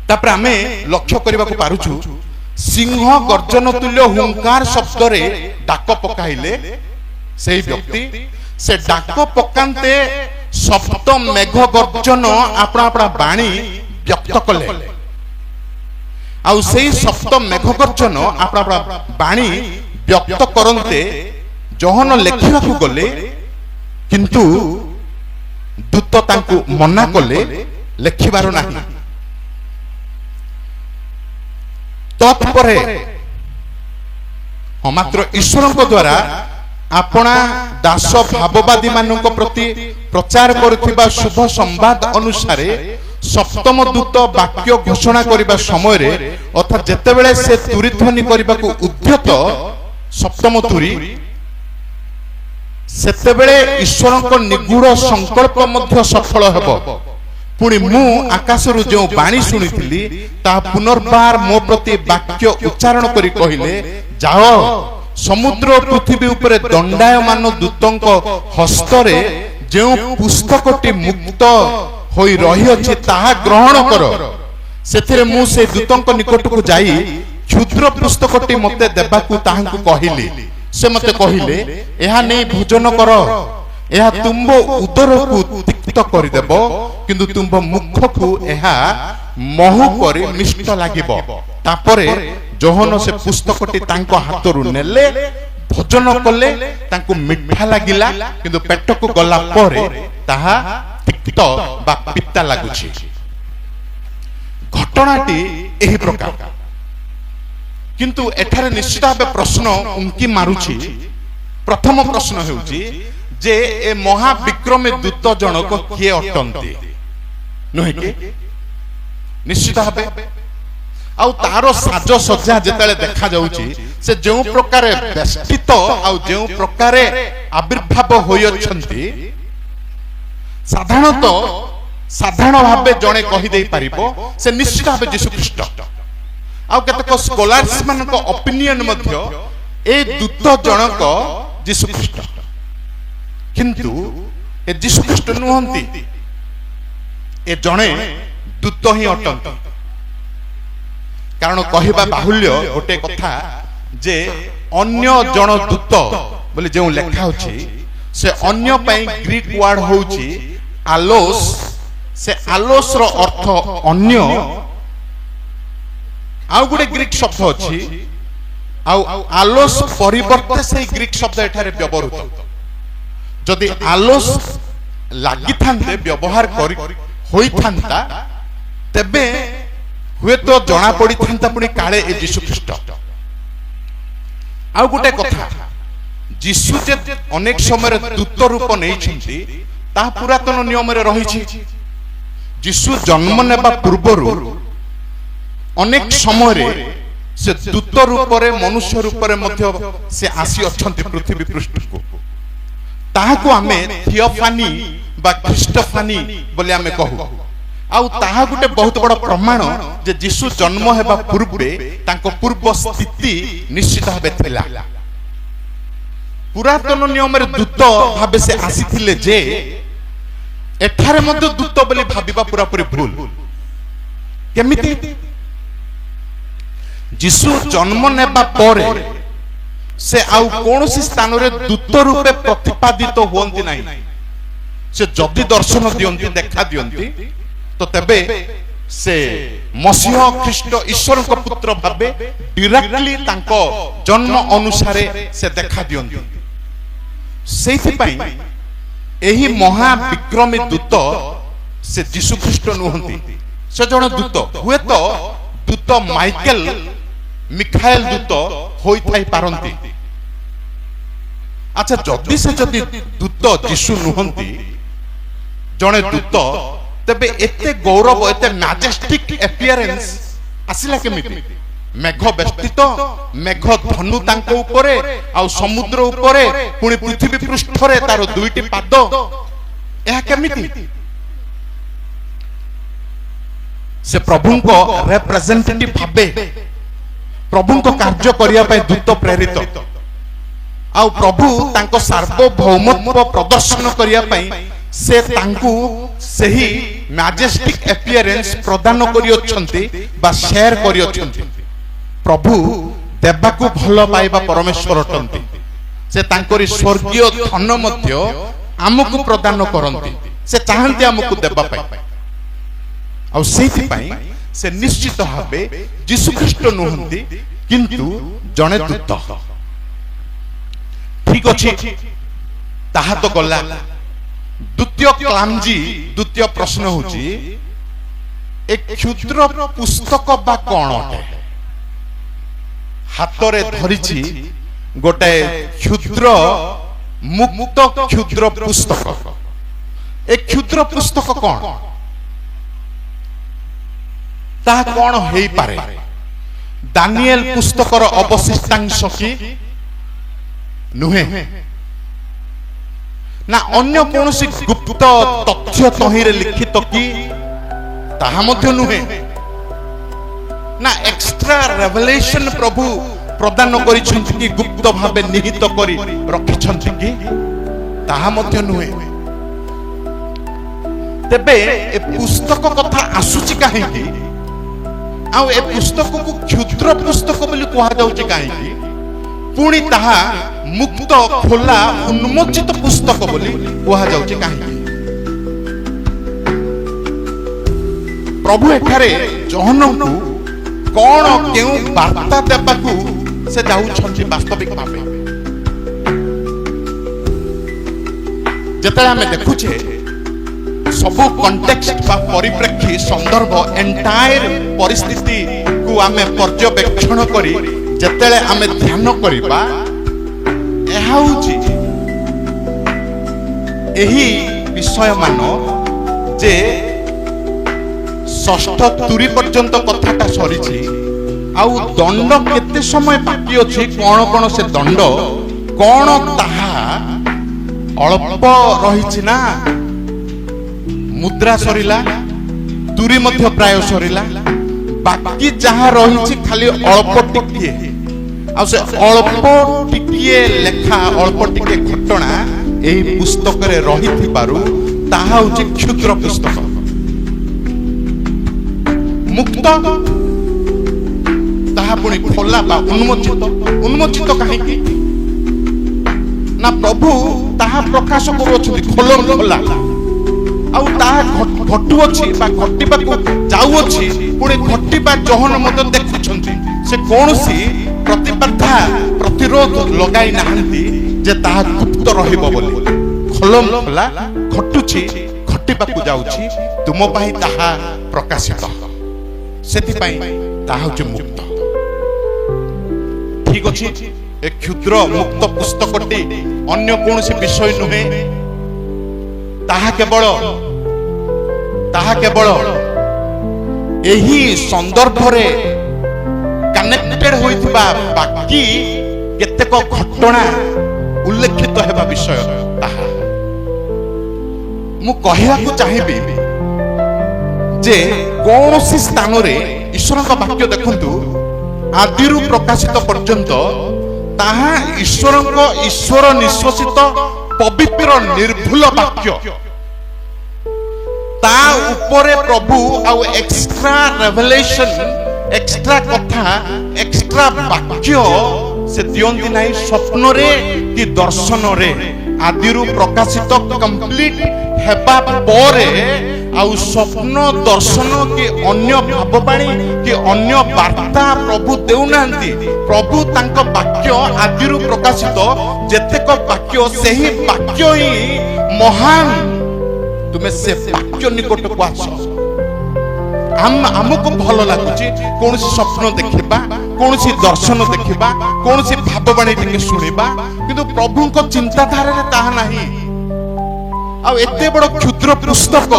तापर आमे लक्ष्य करबा को पारुछु सिंह गर्जन तुल्य हुंकार शब्द रे डाक पकाइले सेही व्यक्ति से डाक पकांते सप्त मेघ गर्जन आपणा आपणा बाणी व्यक्त कले ଆଉ ସେଇ ସପ୍ତ ମେଘ ଗର୍ଜନ ଆପଣ ବାଣୀ ବ୍ୟକ୍ତ କରନ୍ତେ ଯୋହନ ଲେଖିବାକୁ ଗଲେ, କିନ୍ତୁ ଦୂତ ତାଙ୍କୁ ମନା କଲେ ଲେଖିବାର ନାହିଁ। ତତ୍ପରେ ମାତ୍ର ଈଶ୍ୱରଙ୍କ ଦ୍ୱାରା ଆପଣା ଦାସ ଭାବବାଦୀ ମାନଙ୍କ ପ୍ରତି ପ୍ରଚାର କରୁଥିବା ଶୁଭ ସମ୍ବାଦ ଅନୁସାରେ ସପ୍ତମ ଦୂତ ବାକ୍ୟ ଘୋଷଣା କରିବା ସମୟରେ, ଅର୍ଥାତ୍ ଯେତେବେଳେ ସେ ତୁରୀ ଧ୍ୱନି କରିବାକୁ ଉଦ୍ୟତ ସପ୍ତମ ତୁରୀ, ସେତେବେଳେ ଈଶ୍ୱରଙ୍କ ନିଗୂଢ଼ ସଂକଳ୍ପ ମଧ୍ୟ ସଫଳ ହେବ। ପୁଣି ମୁଁ ଆକାଶରୁ ଯେଉଁ ବାଣୀ ଶୁଣିଥିଲି ତାହା ପୁନର୍ବାର ମୋ ପ୍ରତି ବାକ୍ୟ ଉଚ୍ଚାରଣ କରି କହିଲେ, ଯାଅ ସମୁଦ୍ର ପୃଥିବୀ ଉପରେ ଦଣ୍ଡାୟମାନ ଦୂତଙ୍କ ହସ୍ତରେ ଯେଉଁ ପୁସ୍ତକଟି ମୁକ୍ତ ହୋଇ ରହିଅଛି ତାହା ଗ୍ରହଣ କର। ସେଥିରେ ମୁଁ ସେ ଦୂତଙ୍କ ନିକଟକୁ ଯାଇ କ୍ଷୁଦ୍ର ପୁସ୍ତକଟି ମୋତେ ଦେବାକୁ ତାହାଙ୍କୁ କହିଲି। ସେ ମୋତେ କହିଲେ, ଏହା ନେଇ ଭୋଜନ କର, ଏହା ତୁମ୍ଭ ଉଦରକୁ ତିକ୍ତ କରିଦେବ, କିନ୍ତୁ ତୁମ୍ଭ ମୁଖକୁ ଏହା ମହୁ ପରି ମିଷ୍ଟ ଲାଗିବ। ତାପରେ ଯୋହନ ସେ ପୁସ୍ତକଟି ତାଙ୍କ ହାତରୁ ନେଲେ, ଭୋଜନ କଲେ, ତାଙ୍କୁ ମିଠା ଲାଗିଲା, କିନ୍ତୁ ପେଟକୁ ଗଲା ପରେ ତାହା ତିକ୍ତ ବା ପିତା ଲାଗୁଛି। ଘଟଣାଟି ଏହି ପ୍ରକାର, କିନ୍ତୁ ଏଠାରେ ନିଶ୍ଚିତ ଭାବେ ପ୍ରଶ୍ନ ଉଙ୍କି ମାରୁଛି। ପ୍ରଥମ ପ୍ରଶ୍ନ ହେଉଛି ଯେ ଏ ମହାବିକ୍ରମୀ ଦୂତ ଜଣକ କିଏ ଅଟନ୍ତି, ନୁହେଁ କି? ନିଶ୍ଚିତ ଭାବେ ଆଉ ତାର ସାଜସଜ୍ଜା ଯେତେବେଳେ ଦେଖାଯାଉଛି, ସେ ଯେଉଁ ପ୍ରକାର ବେଷ୍ଟିତ ଆଉ ଯେଉଁ ପ୍ରକାର ଆବିର୍ଭାବ ହୋଇଅଛନ୍ତି, ସାଧାରଣ ଭାବେ ଜଣେ କହିଦେଇ ପାରିବ ସେ ନିଶ୍ଚିତ ଭାବେ ଯୀଶୁଖ୍ରୀଷ୍ଟ। ଆଉ କେତେକ ସ୍କଲାର୍ସ ମାନଙ୍କ ଅପିନିୟନ ମଧ୍ୟ ଏ ଦୂତ ଜଣକ ଯୀଶୁଖ୍ରୀଷ୍ଟ, କିନ୍ତୁ ଏ ଯୀଶୁଖ୍ରୀଷ୍ଟ ନୁହନ୍ତି, ଏ ଜଣେ ଦୂତ ହିଁ ଅଟନ୍ତି। କାରଣ କହିବା ବାହୁଲ୍ୟ ଗୋଟେ କଥା ଯେ ଅନ୍ୟ ଜଣ ଦୂତ ବୋଲି ଯେଉଁ ଲେଖା ଅଛି, ସେ ଅନ୍ୟ ପାଇଁ ଗ୍ରୀକ ୱାର୍ଡ ହେଉଛି ଆଲୋସ୍। ସେ ଆଲୋସ୍ ର ଅର୍ଥ ଅନ୍ୟ। ଆଉ ଗୋଟେ ଗ୍ରୀକ ଶବ୍ଦ ଅଛି, ଆଉ ଆଲୋସ୍ ପରିବର୍ତ୍ତେ ସେଇ ଗ୍ରୀକ ଶବ୍ଦ ଏଠାରେ ବ୍ୟବହୃତ। ଯଦି ଆଲୋସ୍ ଲାଗିଥାନ୍ତେ, ବ୍ୟବହାର କରି ହୋଇଥାନ୍ତା, ତେବେ ହୁଏତ ଜଣା ପଡିଥାନ୍ତା ପୁଣି କାଳେ ଏ ଯୀଶୁଖ୍ରୀଷ୍ଟ। ଆଉ ଗୋଟେ କଥା, ଯୀଶୁ ଯେ ଅନେକ ସମୟରେ ଦୂତ ରୂପ ନେଇଛନ୍ତି ତାହା ପୁରାତନ ନିୟମରେ ରହିଛି। ଯୀଶୁ ଜନ୍ମ ନେବା ପୂର୍ବରୁ ଅନେକ ସମୟରେ ସେ ଦୂତ ରୂପରେ, ମନୁଷ୍ୟ ରୂପରେ ମଧ୍ୟ ସେ ଆସି ଅଛନ୍ତି ପୃଥିବୀ ପୃଷ୍ଠକୁ। ତାହାକୁ ଆମେ ଥିଓଫାନି ବା ଖ୍ରୀଷ୍ଟୋଫାନି ବୋଲି ଆମେ କହୁ। ଆଉ ତାହା ଗୋଟେ ବହୁତ ବଡ଼ ପ୍ରମାଣ ଯେ ଯୀଶୁ ଜନ୍ମ ହେବା ପୂର୍ବେ ତାଙ୍କ ପୂର୍ବ ସ୍ଥିତି ନିଶ୍ଚିତ ଭାବେ ଥିଲା। ପୁରାତନ ନିୟମରେ ଦୂତ ଭାବେ ସେ ଆସିଥିଲେ ଯେ ଏଠାରେ ମଧ୍ୟ ଦୂତ ବୋଲି ଭାବିବା ପୁରାପୁରି ଭୁଲ। କେମିତି? ଯୀଶୁ ଜନ୍ମ ନେବା ପରେ ସେ ଆଉ କୌଣସି ସ୍ଥାନରେ ଦୂତ ରୂପେ ପ୍ରତିପାଦିତ ହୁଅନ୍ତି ନାହିଁ। ସେ ଯଦି ଦର୍ଶନ ଦିଅନ୍ତି, ଦେଖା ଦିଅନ୍ତି, ତ ତେବେ ସେ ମସିହ ଖ୍ରୀଷ୍ଟ ଈଶ୍ୱରଙ୍କ ପୁତ୍ର ଭାବେ ଡିରେକ୍ଟଲି ତାଙ୍କ ଜନ୍ମ ଅନୁସାରେ ସେ ଦେଖା ଦିଅନ୍ତି। ସେଇଥିପାଇଁ ଏହି ମହାବିକ୍ରମୀ ଦୂତ ସେ ଯୀଶୁଖ୍ରୀଷ୍ଟ ନୁହନ୍ତି, ସେ ଜଣେ ଦୂତ। ହୁଏତ ଦୂତ ମାଇକେଲ, ମିଖାଏଲ ଦୂତ ହୋଇଥାଇ ପାରନ୍ତି। ଆଚ୍ଛା, ଯଦି ଦୂତ ଯୀଶୁ ନୁହନ୍ତି, ଜଣେ ଦୂତ, ତେବେ ଏତେ ଗୌରବ, ଏତେ ମ୍ୟାଜେଷ୍ଟିକ ଏପିଆରେନ୍ସ ଆସିଲା କେମିତି? ମେଘ ବେଷ୍ଟିତ, ମେଘ ଧନୁ ତାଙ୍କ ଉପରେ, ଆଉ ସମୁଦ୍ର ଉପରେ, ପୁଣି ପୃଥିବୀ ପୃଷ୍ଠରେ ତାର ଦୁଇଟି ପାଦ, ଏହା କେମିତି? ସେ ପ୍ରଭୁଙ୍କ ରେପ୍ରେଜେଣ୍ଟେଟିଭ ଭାବେ ପ୍ରଭୁଙ୍କ କାର୍ଯ୍ୟ କରିବା ପାଇଁ ଦୂତ ପ୍ରେରିତ। ଆଉ ପ୍ରଭୁ ତାଙ୍କ ସାର୍ବଭୌମତ୍ୱ ପ୍ରଦର୍ଶନ କରିବା ପାଇଁ ସେ ତାଙ୍କୁ ସେହି ମ୍ୟାଜେଷ୍ଟିକ ଏପିଆରେନ୍ସ ପ୍ରଦାନ କରିଅଛନ୍ତି ବା ସେୟାର କରିଅଛନ୍ତି। ପ୍ରଭୁ ଦେବାକୁ ଭଲ ପାଇବା ପରମେଶ୍ୱର ଅଟନ୍ତି। ସେ ତାଙ୍କରି ସ୍ୱର୍ଗୀୟ ଧନ ମଧ୍ୟ ଆମକୁ ପ୍ରଦାନ କରନ୍ତି। ସେ ଚାହାନ୍ତି ଆମକୁ ଦେବା ପାଇଁ। ଆଉ ସେଇଥିପାଇଁ से निश्चित भावे यीशुख्रीष्ट नुहंती किंतु जने दूत। ठीक अच्छे ताहा तो गला। द्वितीय क्लामजी द्वितीय प्रश्न होची एक क्षुद्र पुस्तक बा कौन अटे? हातरे धरिछि गोटे क्षुद्र मुक्त क्षुद्र पुस्तक। एक क्षुद्र पुस्तक कौन? ताहा कौन हेई पारे? दानिएल पुस्तकर अवशिष्टांश कि नुहे ना अन्य कौनसी गुप्त तथ्य तहिरे लिखित कि ताहा मध्य नुहे ना एक्स्ट्रा रेवलेशन प्रभु प्रदान करिसंति कि गुप्त भावे निहित करी रखिसंति कि ताहा मध्य नुहे। तेबे ए पुस्तक कथा आसुची काहेकि आ ए पुस्तक को क्षुद्र पुस्तक बोली कहा जाउची काहेकि पुणी ताहा मुक्त खोला उन्मोचित पुस्तक बोली कहा जाउची काहेकि प्रभु एठारे जहन्नमु कौन केउ वार्ता देबाकू से जाउछंती वास्तविक भावे जतले हमें देखुछे सबु कॉन्टेक्स्ट बा परिप्रेक्षी संदर्भ एंटायर परिस्थिति को आमे पर्यवेक्षण करी जतले आमे ध्यान करिबा एहा होची एही विषय मान जे षष्ठ तुरी पर्यंत कथाटा सरीछि आउ दंड केते समय बाकी अछि कोन कोन से दंड कोन ताहा अल्प रहिछि ना मुद्रा सरिला तुरी मध्य प्राय सरिला बाकी जहा रहिछि खाली अल्प टिकिए आ से अल्प टिकिए लेखा अल्प टिकिए घटना एही पुस्तक रे रहिथिबारु ताहा होछि क्षुद्र पुस्तक मुक्त ताहा पुणी खोला बा उन्मोचित काहेकि ना प्रभु ताहा प्रकाश करूछथि खोलम खोला आउ ताहा घटु अछि बा घटिबा को जाउ अछि पुणी घटिबा जहन मत देखुछथि से कोनसी प्रतिबाधा प्रतिरोध लगाई नाहंती जे ताहा गुप्त रहिबो बोली खोलम खोला घटुछि घटिबा को जाउछि तुम पाई ताहा प्रकाशित सेति पाई ताहा होछि मुक्त। ठीक अछि एक क्षुद्र मुक्त पुस्तकटी अन्य कोनसी विषय नुहे ताहा केवल एही संदर्भ रे कनेक्टेड होइथिबा बाकी केतेक घटना उल्लेखित हेबा विषय ताहा मु कहिया को चाहिबी जे कौनसी स्थान रे ईश्वर का वाक्य देखंतु आदिरु प्रकाशित पर्यंत ताहा ईश्वर निश्वसित पवित्र निर्भुल वाक्य ता ऊपरे प्रभु आउ एक्स्ट्रा रेवलेशन एक्स्ट्रा कथा एक्स्ट्रा वाक्य से दियंती नाही स्वप्न रे कि दर्शन रे आदिरु प्रकाशित कंप्लीट हेबा परे आउ स्वप्न दर्शन कि अन्य भाववाणी कि अन्य वार्ता प्रभु देउनांती प्रभु तांक वाक्य आदिरु प्रकाशित जेतेक वाक्य सेही वाक्य ही महान तुमे से वाक्य निकट को आस हमको भल लागुची कोनसी स्वप्न देखिबा कोनसी दर्शन देखिबा कोनसी भाववाणी टिके सुनिबा किंतु प्रभु को चिंताधारा रे ताहा नाही आ एते बड़ क्षुद्र पुस्तक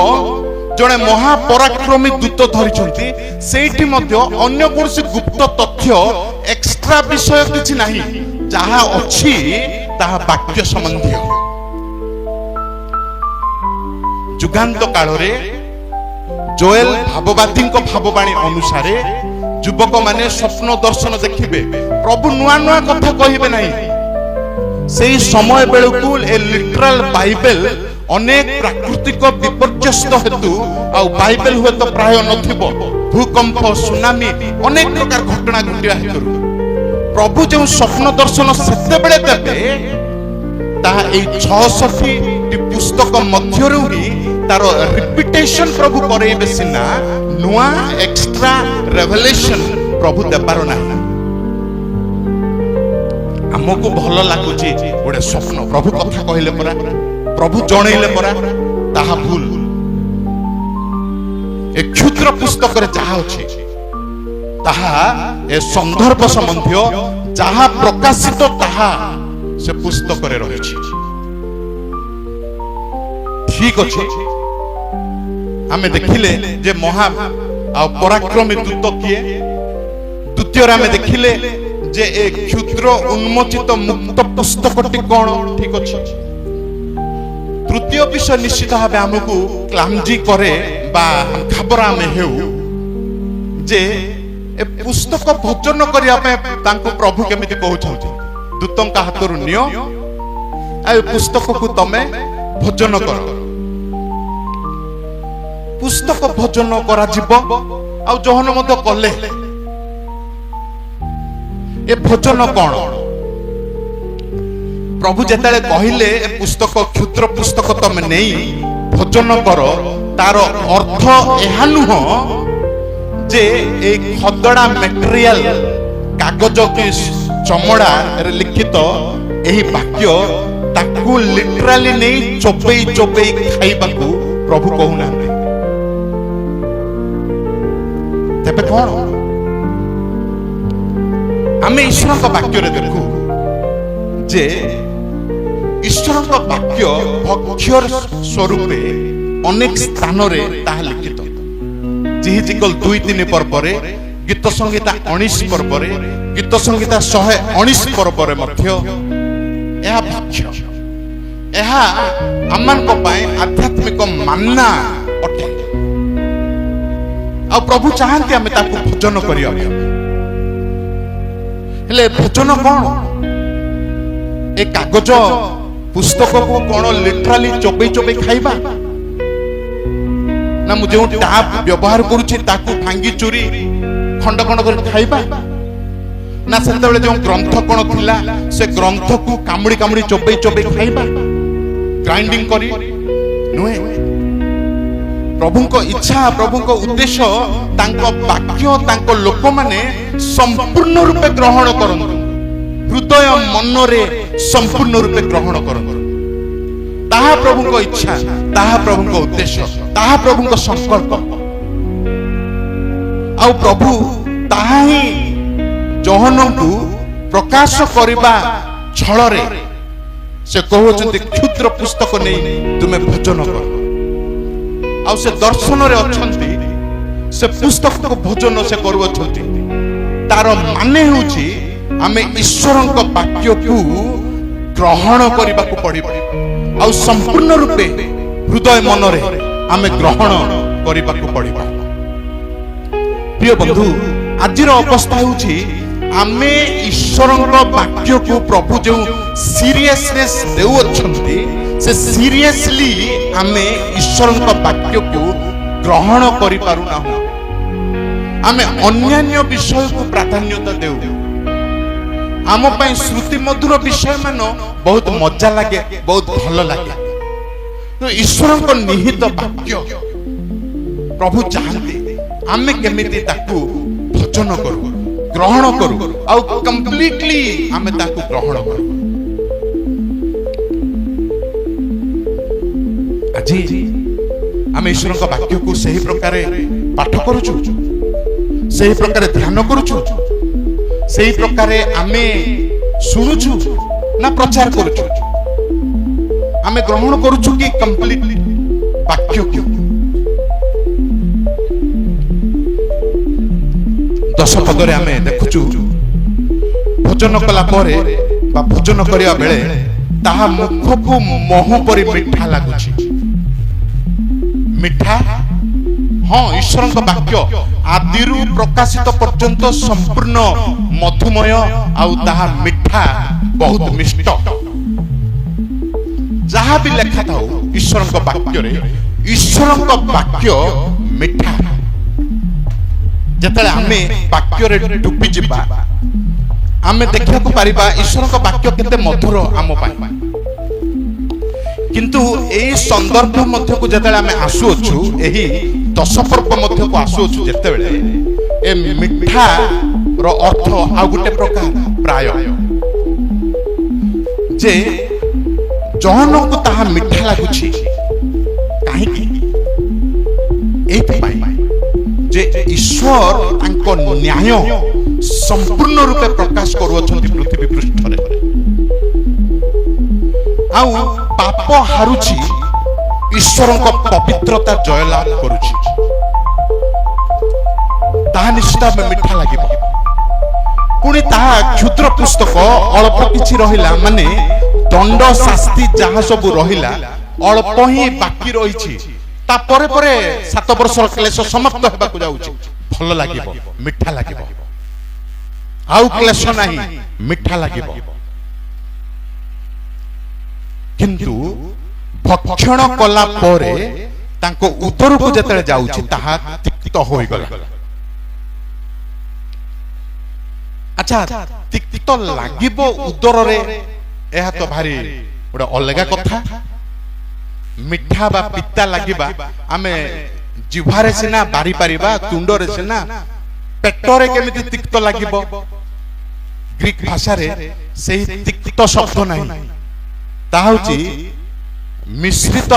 जड़े महापराक्रमी दूत धरिछंती सेठी मध्य अन्य कोनसी गुप्त तथ्य एक्स्ट्रा विषय किछि नाही जहा अछि ताहा वाक्य संबंधी जुगांत काल रे जोएल भाववादी भाववाणी अनुसार युवक माने स्वप्न दर्शन देखिबे प्रभु नुआ नुआ कथा कहिबे नाही सेही समय बेलकु ए लिटरल बाइबल अनेक प्राकृतिक विपर्यस्त हेतु आ बाइबल हुए तो प्राय नथिबो भूकंप सुनामी अनेक प्रकार घटना घटिया हेतु प्रभु जो स्वप्न दर्शन सेते बेले देबे ता ए 66 टी पुस्तक मध्यरु ही तार रिपीटेशन प्रभु करेबे सिना नुआ एक्स्ट्रा रेवलेशन प्रभु देबार ना हमको भल लगुच गोटे स्वप्न प्रभु कथा कहले परा प्रभु जनइले परा ताहा भूल ए क्षुद्र पुस्तक रे जहा अछि ताहा ए संदर्भ संबंधी जहा प्रकाशित ताहा से पुस्तक रे रहिछि ठीक अछि हमें देखिले जे महा आ पराक्रमी दूत किए द्वितीय रे हमें देखिले जे एक क्षुद्र उन्मोचित मुक्त पुस्तकटी कौन ठीक अछि तृतीय विषय निश्चित भाव हमको क्लांजी करे बा खबरा में हेउ जे ए पुस्तक भजन करिया पे तांको प्रभु केमिति कहउछथि दूतंका हातरु नियो आ पुस्तक को तमे भजन कर पुस्तक भजन करा जीव आ जहन मत कले ए भजन कौन प्रभु जेताले कहिले ए पुस्तक क्षुद्र पुस्तक तमे नहीं भजन कर तार अर्थ एहा नुह जे ए खदड़ा मटेरियल कागज के चमड़ा रे लिखित एही वाक्य ताकू लिटरली नहीं चोपई चोपई खाइबाकू प्रभु कहूना तेबे कौन आम ईश्वर वाक्य देखू जे ईश्वर वाक्य भक्ष्यर स्वरूपे अनेक स्थान रे ताहा लिखित जिहिजिकल 2-3 पर्व रे गीत संहिता 19 पर्व रे गीत संहिता 119 पर्व रे मध्य एहा भक्ष्य एहा आमान को पाए आध्यात्मिक मान्ना अटे आ प्रभु चाहते आमे ताकू भजन करिया हेले भजन कौन ए कागज पुस्तक को कौन लिटराली चोबई चोबई खाइबा ना मुझे टाप व्यवहार करूची ताकू भांगी चोरी खंड खंड कर खाइबा ना सेतेबेले जो ग्रंथ कौन थिला से ग्रंथ को कामुड़ी कामुड़ी चोबई चोबई खाइबा ग्राइंडिंग करी नुहे प्रभुको इच्छा प्रभुको उद्देश्य तांको वाक्य तांको लोक माने संपूर्ण रूपे ग्रहण करन हृदय मन रे संपूर्ण रूपे ग्रहण करन ताहा प्रभुको इच्छा ताहा प्रभुको उद्देश्य ताहा प्रभुको संकल्प आ प्रभु ताहा ही जहनकु प्रकाश करिबा छळ रे से कहउछन्ति क्षुद्र पुस्तक नै तुमे भजन कर आ से दर्शन रे अछन्ति से पुस्तक को भजन से करूछन्ति तार माने होछि आमे ईश्वरक वाक्य को ग्रहण करबा को पड़िबो आ संपूर्ण रूपे हृदय मन रे आमे ग्रहण करबा को पड़िबो प्रिय बंधु आजिर अवस्था होछि आमे ईश्वरक वाक्य को प्रभु जो सीरियसनेस देउ अछन्ति से सीरियसली आमे ईश्वरक वाक्य को ग्रहण करि पारु ना आमे अन्यान्य विषय को प्राधान्यता देउ आम पई श्रुति मधुर विषय मान बहुत मजा लागे बहुत भल लागे तो ईश्वरक निहित वाक्य प्रभु चाहते आमे केमिति ताकू भजन करू ग्रहण करू आ कंप्लीटली आमे ताकू ग्रहण करू आज आम ईश्वर वाक्य को सही प्रकार पाठ करुचु सही प्रकार ध्यान करुचु सही प्रकार आमे सुनुचु ना प्रचार करुचु आमे ग्रहण करुचु कि कंप्लीट वाक्य को 10 पदरे आमे देखुचु भोजन कला परे बा भोजन करिया बेले ताहा मुख को मोह परि मिठा लागुची मिठा हाँ ईश्वर वाक्य आदिरु प्रकाशित पर्यंत संपूर्ण मधुमय आउ ताहा मिठा बहुत मिष्ट जहाँ भी लेखा था ईश्वर वाक्य रे ईश्वर वाक्य मिठा जेतले आमे वाक्य रे डुबी जिबा आमे देखिया को परिबा ईश्वर वाक्य केते मधुर आम पाई किंतु एई संदर्भ मध्य को जतले आमे आसुछु एही दश पर्व मध्य को आसुछु जतेबेले ए मिठा रो अर्थ आ गुटे प्रकार प्राय जे जहन को ताहा मिठा लागुछि काहे कि एथि पाई जे ईश्वर तांको न्याय संपूर्ण रूपे प्रकाश करूछन्ति पृथ्वी पृष्ठ रे आउ पाप हारुछि ईश्वरଙ୍କ पवित्रता जयलाभ करूछि ताहा निश्चित में मिठा लागिबो पुणी ताहा क्षुद्र पुस्तक अल्प किछि रहिला माने दंड शास्ति जहा सब रहिला अल्प ही बाकी रहिछि ता परे परे 7 वर्षर क्लेश समाप्त हेबाकु जाउछि भल लागिबो मिठा लागिबो आउ क्लेश नाही मिठा लागिबो किंतु भक्षण कला परे तांको उदर को जतले जाउछि ताहा तिक्त होई गला अच्छा तिक्त लागिबो उदर रे एहा तो भारी ओडा अलगा कथा मिठा बा पित्ता लागिबा आमे जिह्वारे सिना बारी पारिबा तुंडरे सिना पेटरे केमिति तिक्त लागिबो ग्रीक भाषा रे सेही तिक्त शब्द नाही ताहुची मिश्रित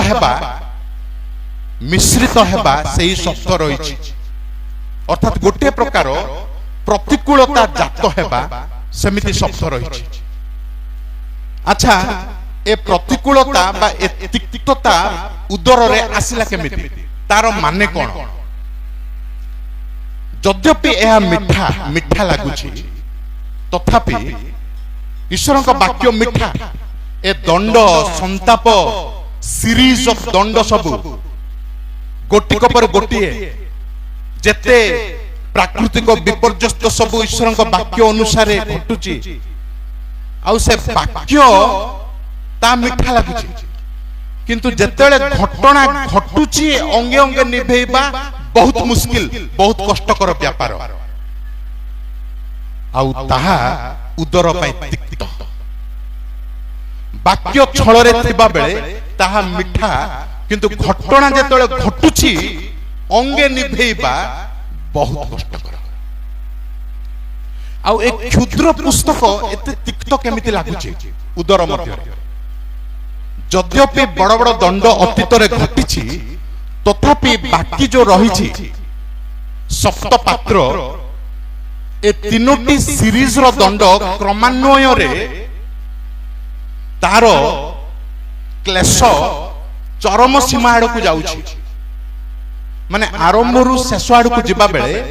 हेबा सेही शब्द रहिछि अर्थात गोटे प्रकार प्रतिकूलता जात हेबा सेमिति शब्द रहिछि अच्छा ए प्रतिकूलता बा ए तिक्तता उदर रे आसिला केमिति तार माने कोन यद्यपि एहा मिठा मिठा लागुछि तथापि ईश्वरक वाक्य मिठा ए दंड संताप सीरीज ऑफ दंड सब गोटिक पर गोटिए जेते प्राकृतिक विपर्यस्त सब ईश्वरक वाक्य अनुसार घटुची आउ से वाक्य ता मिठा लागुची किंतु जेतेले घटना घटुची अंगे अंगे निभेबा बहुत मुश्किल बहुत कष्टकर व्यापार आउ ताहा उदर पई तिक्त वाक्य छल रे थिबा बेले ताहा मिठा किंतु घटना जेतेले घटुची अंगे निभेबा बहुत कष्टकर आउ एक क्षुद्र पुस्तक एते तिक्त केमिति लागुची उदर मध्य यद्यपि बड़ बड़ दंड अतीत रे घटिछि तथापि बाकी जो रहिछि सप्त पात्र ए तीनोटी सीरीज रो दंड क्रमान्वय रे तारो क्लेश चरम सीमा आड़ को जाउछि माने आरंभ रु शेष आड़ को जिबा बेले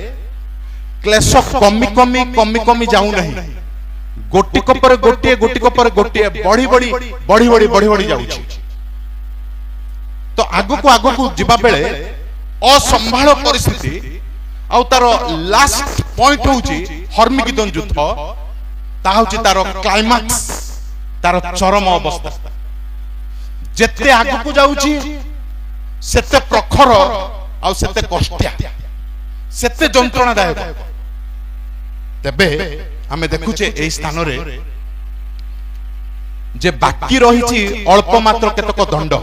क्लेश कमी कमी कमी कमी जाउ नहीं गोटिक पर गोटिए बढ़ी बढ़ी बढ़ी बढ़ी बढ़ी बढ़ी जाउछि तो आगो को जिबा बेले असंभाळ परिस्थिति आ तार लास्ट पॉइंट होउछि हर्मिगिदन युद्ध ता होउछि तार क्लाइमैक्स तार चरम अवस्था जेते आगो को जाउछि सेते प्रखर आ सेते कष्टिया सेते जंत्रणादायक तबे आमे देखुचे एई स्थान रे जे बाकी रहिछि अल्प मात्र केतक दंड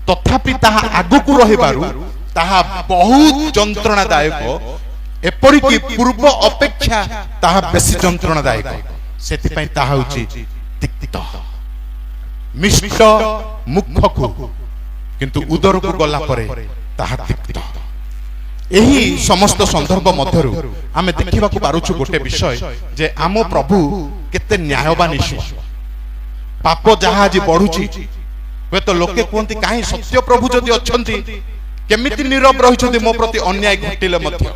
तथापि ताहा आगो को रहिबारु ताहा बहुत जंत्रणादायक एपरि कि पूर्व अपेक्षा ताहा बेसी जंत्रणादायक सेति पई ताहा होछि तिक्त मिष्ट मुखकु किंतु उदर को गला परे ताहा तिक्त एही समस्त संदर्भ मध्यरु आमे देखिबा को पारुछु गोटे विषय जे आमो प्रभु केते न्यायवान ईश्वर पाप जहा जी बढ़ुची वे तो लोके कोंती काहे सत्य प्रभु जदि अछंती केमिति नीरव रहिछंती मो प्रति अन्याय घटिले मध्य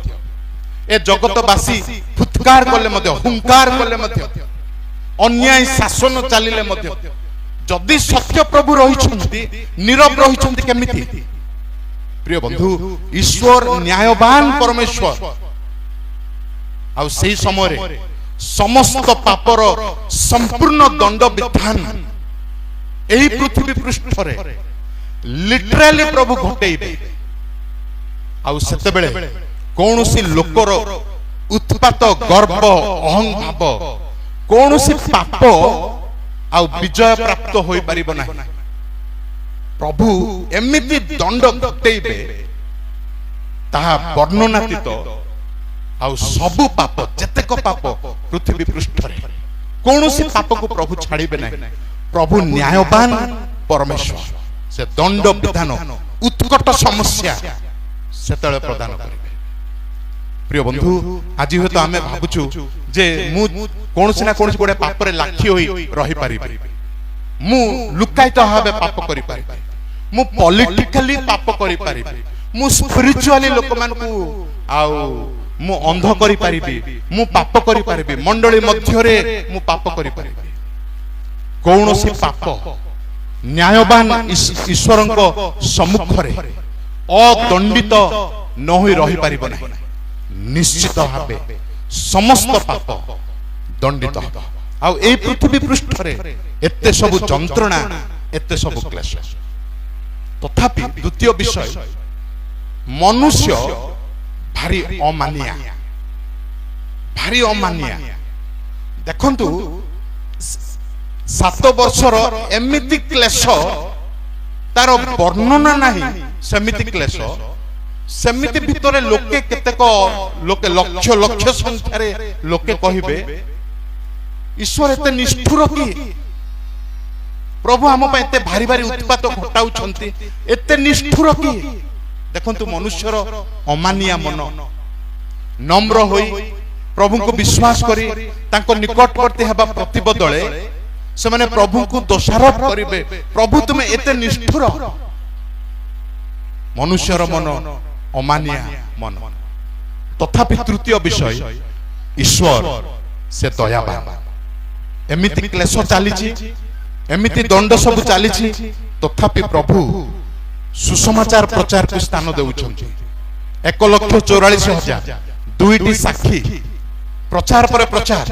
ए जगतवासी फुत्कार करले मध्य हुंकार करले मध्य अन्याय शासन चलिले मध्य जदि सत्य प्रभु रहिछंती नीरव रहिछंती केमिति प्रिय बंधु ईश्वर न्यायवान परमेश्वर आ सेही समय रे समस्त पापर संपूर्ण दंड विधान एही पृथ्वी पृष्ठ रे लिटरली प्रभु घटेइबे आ सेते बेले कोनोसी लोकर उत्पात गर्व अहं भाव कोनोसी पाप आ विजय प्राप्त होई परिबो नाही प्रभु एमिति दंड घटेबे ताहा वर्णनातीत आउ सबु पाप जतेक पाप पृथ्वी पृष्ठ रे कौनसी पाप को प्रभु छाड़िबे नहीं। प्रभु न्यायवान परमेश्वर से दंड विधान उत्कट समस्या सेतळे प्रदान करिबे। प्रिय बंधु आज हेतु आमे भाबुछु जे मु कोनसी ना कोनसी गोटे पाप रे लाखी होई रही परिबे, मु लुकायित भाबे पाप करि परिबे, मु पॉलिटिकली पाप करि परिबे, मु स्पिरिचुअली लोक मान को आउ मु अंध करि परिबे, मु पाप करि परिबे, मंडली मध्य रे मु पाप करि परिबे। कौनसी पाप न्यायवान ईश्वरंको सम्मुख रे अदंडित न होई रही परिबो नाही। निश्चित भावे समस्त पाप दंडित हबो। आ ए पृथ्वी पृष्ठ रे एते सब जंत्रणा एते सब क्लेश। तथापि द्वितीय विषय मनुष्य भारी अमानिया, भारी अमानिया। देखंतु 7 वर्षर एमिति क्लेश तार वर्णना नाही। सेमिति क्लेश सेमिति भितरे लोके केतेक लोके लक्ष लक्ष संख्या रे लोके कहिबे ईश्वर एते निष्ठुर की, प्रभु हम पे एते भारी भारी उत्पात घटाउ छंती, एते निष्ठुर की। देखंतु मनुष्यर अमानिया मन नम्र होई प्रभु को विश्वास करी तांको निकटवर्ती हेबा प्रतिबदले से माने प्रभु को दोषारोप करिवे, प्रभु तुमे एते निष्ठुर। मनुष्यर मन अमानिया मन। तथापि तृतीय विषय ईश्वर से दयावान। एमिति क्लेश चालीछि, एमिति दंड सब चालीछि, तथापि प्रभु सुसमाचार प्रचार को स्थान देउछन्ति। 1,44,000 दुईटी साक्षी प्रचार पर प्रचार।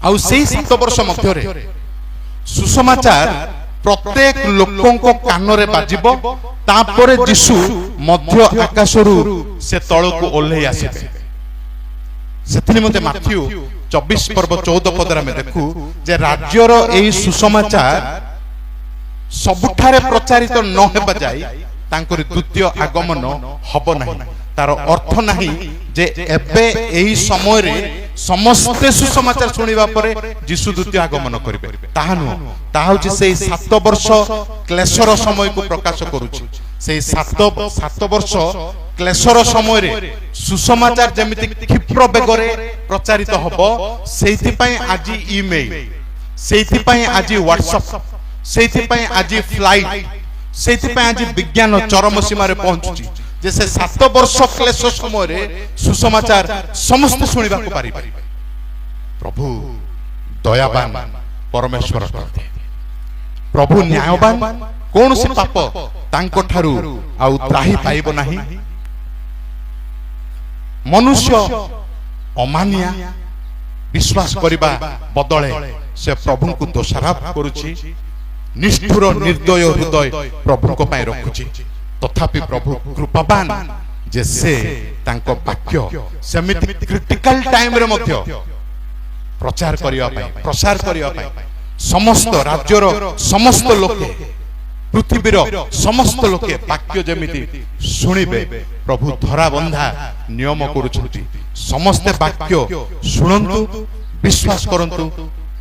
आउ सेही 7 वर्ष मध्य रे सुसमाचार प्रत्येक लोकों को कान रे बाजिबो, तापरे यीशु मध्य आकाशरु से तळ को ओल्हे आसीबे। सेथिनि मते माथ्यू 24 पर्व 14 पदरा में देखु जे राज्यर एही सुसमाचार सबुठारे प्रचारित न हेबा जाई तांकर द्वितीय आगमन हब नाही। तार अर्थ नाही जे एबे एही समय रे समस्त सुसमाचार सुनिबा परे यीशु द्वितीय आगमन करिवे, ताहा नु। ताहा होछि सेही 7 वर्ष क्लेशर समय को प्रकाश करूछि। सेही 7 वर्ष क्लेशर समय रे सुसमाचार जेमिति क्षिप्र बेगरे प्रचारित हबो, सेथि पई आज ईमेल, सेथि पई आज व्हाट्सएप, सेथि पई आज फ्लाइट, सेथि पई आज विज्ञान चरम सीमा रे पहुंचुछि जे से 7 वर्ष क्लेश समय रे सुसमाचार समस्त सुनिबा को पारि। प्रभु दयावान परमेश्वर अटंती, प्रभु न्यायवान। कौन से पाप तांको ठारू आउ त्राही पाइबो नाही। मनुष्य अमानिया विश्वास करिबा बदले से प्रभु को दोषारोप करूछि, निष्ठुर निर्दय हृदय प्रभु को पाई रखुछि। तथापि प्रभु कृपावान जे से तांको वाक्य सेमिति क्रिटिकल टाइम रे मध्य प्रचार करिया पाई, प्रसार करिया पाई समस्त राज्यर समस्त लोके, पृथ्वीर समस्त लोके वाक्य जेमिति सुनिबे प्रभु धरा बंधा नियम करूछंती। समस्त वाक्य सुनंतु, विश्वास करंतु,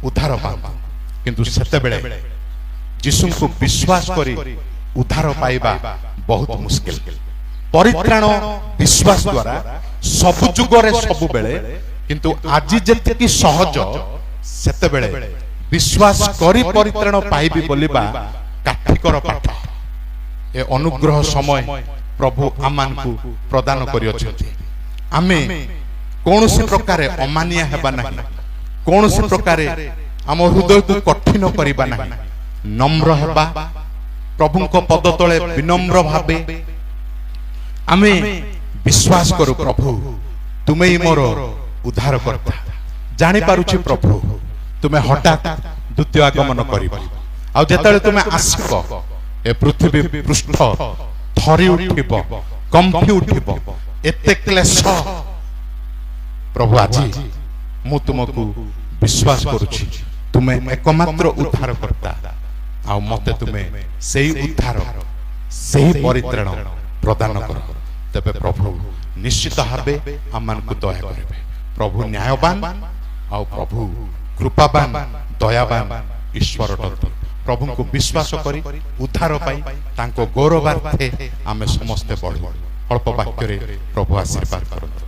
उद्धार पांतु। किंतु सेते बेले यीशु को विश्वास करी उद्धार पाइबा बहुत मुश्किल। परित्राण विश्वास द्वारा सब जुगरे सब बेले, किंतु आज जेतिकी सहज सेते बेले विश्वास करी परित्राण पाइबी बोलिबा काठिकर पाठ। ए अनुग्रह समय प्रभु आमान को प्रदान करि अछंती। आमे कोनोसी प्रकार अमानिया हेबा नाही, कोनोसी प्रकार हम हृदय को कठिन करिबा नाही, नम्र हेबा, प्रभु को पद तले विनम्र भावे आमे विश्वास करू प्रभु तुमे ही मोर उद्धार करता। जानि पारुछि प्रभु तुमे हठात द्वितीय आगमन करिबो, आ जेतले तुमे आसिबो ए पृथ्वी पृष्ठ थरी उठिबो, कंपी उठिबो, एते क्लेश। प्रभु आज मु तुमको विश्वास करूछि तुमे एकमात्र उद्धार करता। ଆଉ ମତେ ତୁମେ ସେଇ ଉଦ୍ଧାର ସେହି ପରିତ୍ରାଣ ପ୍ରଦାନ କର, ତେବେ ପ୍ରଭୁ ନିଶ୍ଚିତ ଭାବେ ଆମମାନଙ୍କୁ ଦୟା କରିବେ। ପ୍ରଭୁ ନ୍ୟାୟବାନ ଆଉ ପ୍ରଭୁ କୃପାବାନ ଦୟାବାନ ଈଶ୍ୱର ଅଟନ୍ତି। ପ୍ରଭୁଙ୍କୁ ବିଶ୍ୱାସ କରି ଉଦ୍ଧାର ପାଇଁ ତାଙ୍କ ଗୌରବାର୍ଥେ ଆମେ ସମସ୍ତେ ବଢ଼ୁ। ଅଳ୍ପ ବାକ୍ୟରେ ପ୍ରଭୁ ଆଶୀର୍ବାଦ କରନ୍ତୁ।